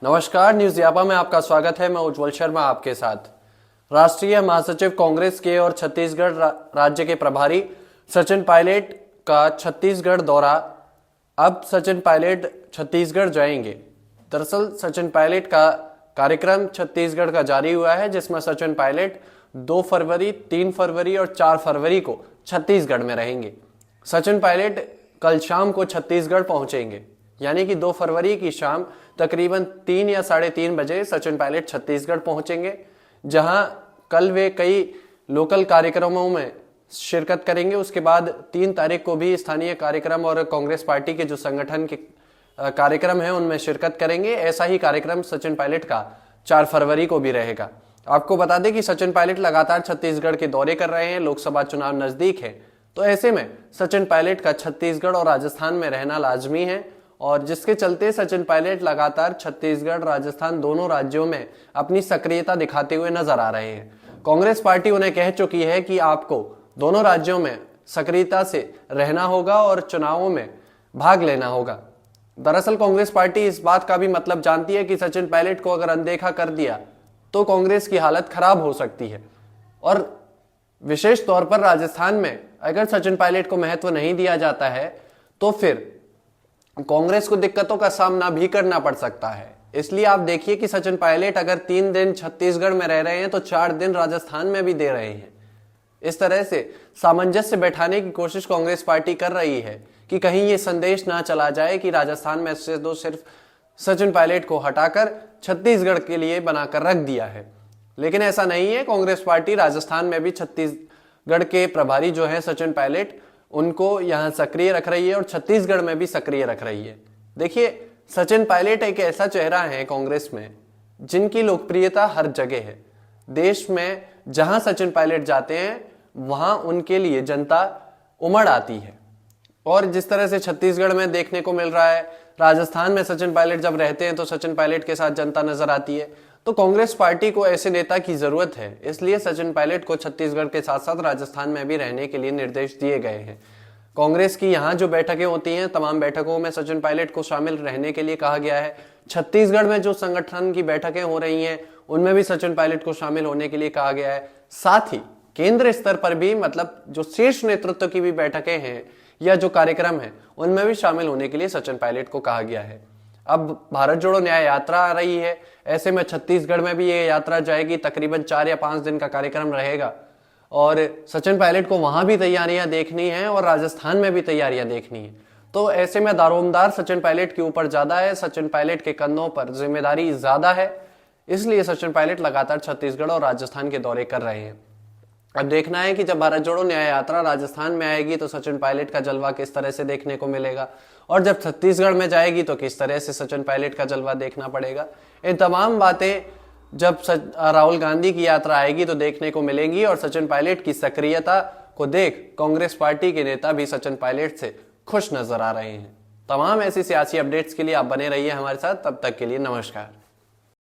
नमस्कार, न्यूज यापा में आपका स्वागत है। मैं उज्जवल शर्मा आपके साथ। राष्ट्रीय महासचिव कांग्रेस के और छत्तीसगढ़ राज्य के प्रभारी सचिन पायलट का छत्तीसगढ़ दौरा। अब सचिन पायलट छत्तीसगढ़ जाएंगे। दरअसल सचिन पायलट का कार्यक्रम छत्तीसगढ़ का जारी हुआ है, जिसमें सचिन पायलट 2 फरवरी, 3 फरवरी और 4 फरवरी को छत्तीसगढ़ में रहेंगे। सचिन पायलट कल शाम को छत्तीसगढ़ पहुंचेंगे, यानी कि 2 फरवरी की शाम तकरीबन 3 या 3:30 बजे सचिन पायलट छत्तीसगढ़ पहुंचेंगे, जहां कल वे कई लोकल कार्यक्रमों में शिरकत करेंगे। उसके बाद 3 तारीख को भी स्थानीय कार्यक्रम और कांग्रेस पार्टी के जो संगठन के कार्यक्रम हैं उनमें शिरकत करेंगे। ऐसा ही कार्यक्रम सचिन पायलट का 4 फरवरी को भी रहेगा। आपको बता दें कि सचिन पायलट लगातार छत्तीसगढ़ के दौरे कर रहे हैं। लोकसभा चुनाव नजदीक है, तो ऐसे में सचिन पायलट का छत्तीसगढ़ और राजस्थान में रहना लाजमी है, और जिसके चलते सचिन पायलट लगातार छत्तीसगढ़ राजस्थान दोनों राज्यों में अपनी सक्रियता दिखाते हुए नजर आ रहे हैं। कांग्रेस पार्टी उन्हें कह चुकी है कि आपको दोनों राज्यों में सक्रियता से रहना होगा और चुनावों में भाग लेना होगा। दरअसल कांग्रेस पार्टी इस बात का भी मतलब जानती है कि सचिन पायलट को अगर अनदेखा कर दिया तो कांग्रेस की हालत खराब हो सकती है, और विशेष तौर पर राजस्थान में अगर सचिन पायलट को महत्व नहीं दिया जाता है तो फिर कांग्रेस को दिक्कतों का सामना भी करना पड़ सकता है। इसलिए आप देखिए कि सचिन पायलट अगर 3 दिन छत्तीसगढ़ में रह रहे हैं तो 4 दिन राजस्थान में भी दे रहे हैं। इस तरह से सामंजस्य बैठाने की कोशिश कांग्रेस पार्टी कर रही है कि कहीं ये संदेश ना चला जाए कि राजस्थान में से तो सिर्फ सचिन पायलट को हटाकर छत्तीसगढ़ के लिए बनाकर रख दिया है, लेकिन ऐसा नहीं है। कांग्रेस पार्टी राजस्थान में भी छत्तीसगढ़ के प्रभारी जो है सचिन पायलट, उनको यहां सक्रिय रख रही है और छत्तीसगढ़ में भी सक्रिय रख रही है। देखिए, सचिन पायलट एक ऐसा चेहरा है कांग्रेस में जिनकी लोकप्रियता हर जगह है। देश में जहां सचिन पायलट जाते हैं वहां उनके लिए जनता उमड़ आती है, और जिस तरह से छत्तीसगढ़ में देखने को मिल रहा है, राजस्थान में सचिन पायलट जब रहते हैं तो सचिन पायलट के साथ जनता नजर आती है। तो कांग्रेस पार्टी को ऐसे नेता की जरूरत है, इसलिए सचिन पायलट को छत्तीसगढ़ के साथ साथ राजस्थान में भी रहने के लिए निर्देश दिए गए हैं। कांग्रेस की यहाँ जो बैठकें होती हैं, तमाम बैठकों में सचिन पायलट को शामिल रहने के लिए कहा गया है। छत्तीसगढ़ में जो संगठन की बैठकें हो रही हैं उनमें भी सचिन पायलट को शामिल होने के लिए कहा गया है। साथ ही केंद्र स्तर पर भी, मतलब जो शीर्ष नेतृत्व की भी बैठकें हैं या जो कार्यक्रम है उनमें भी शामिल होने के लिए सचिन पायलट को कहा गया है। अब भारत जोड़ो न्याय यात्रा आ रही है, ऐसे में छत्तीसगढ़ में भी ये यात्रा जाएगी। तकरीबन 4 या 5 दिन का कार्यक्रम रहेगा, और सचिन पायलट को वहां भी तैयारियां देखनी है और राजस्थान में भी तैयारियां देखनी है। तो ऐसे में दारोमदार सचिन पायलट के ऊपर ज्यादा है, सचिन पायलट के कंधों पर जिम्मेदारी ज्यादा है, इसलिए सचिन पायलट लगातार छत्तीसगढ़ और राजस्थान के दौरे कर रहे हैं। अब देखना है कि जब भारत जोड़ो न्याय यात्रा राजस्थान में आएगी तो सचिन पायलट का जलवा किस तरह से देखने को मिलेगा, और जब छत्तीसगढ़ में जाएगी तो किस तरह से सचिन पायलट का जलवा देखना पड़ेगा। इन तमाम बातें जब राहुल गांधी की यात्रा आएगी तो देखने को मिलेंगी, और सचिन पायलट की सक्रियता को देख कांग्रेस पार्टी के नेता भी सचिन पायलट से खुश नजर आ रहे हैं। तमाम ऐसी सियासी अपडेट्स के लिए आप बने रहिए हमारे साथ। तब तक के लिए नमस्कार।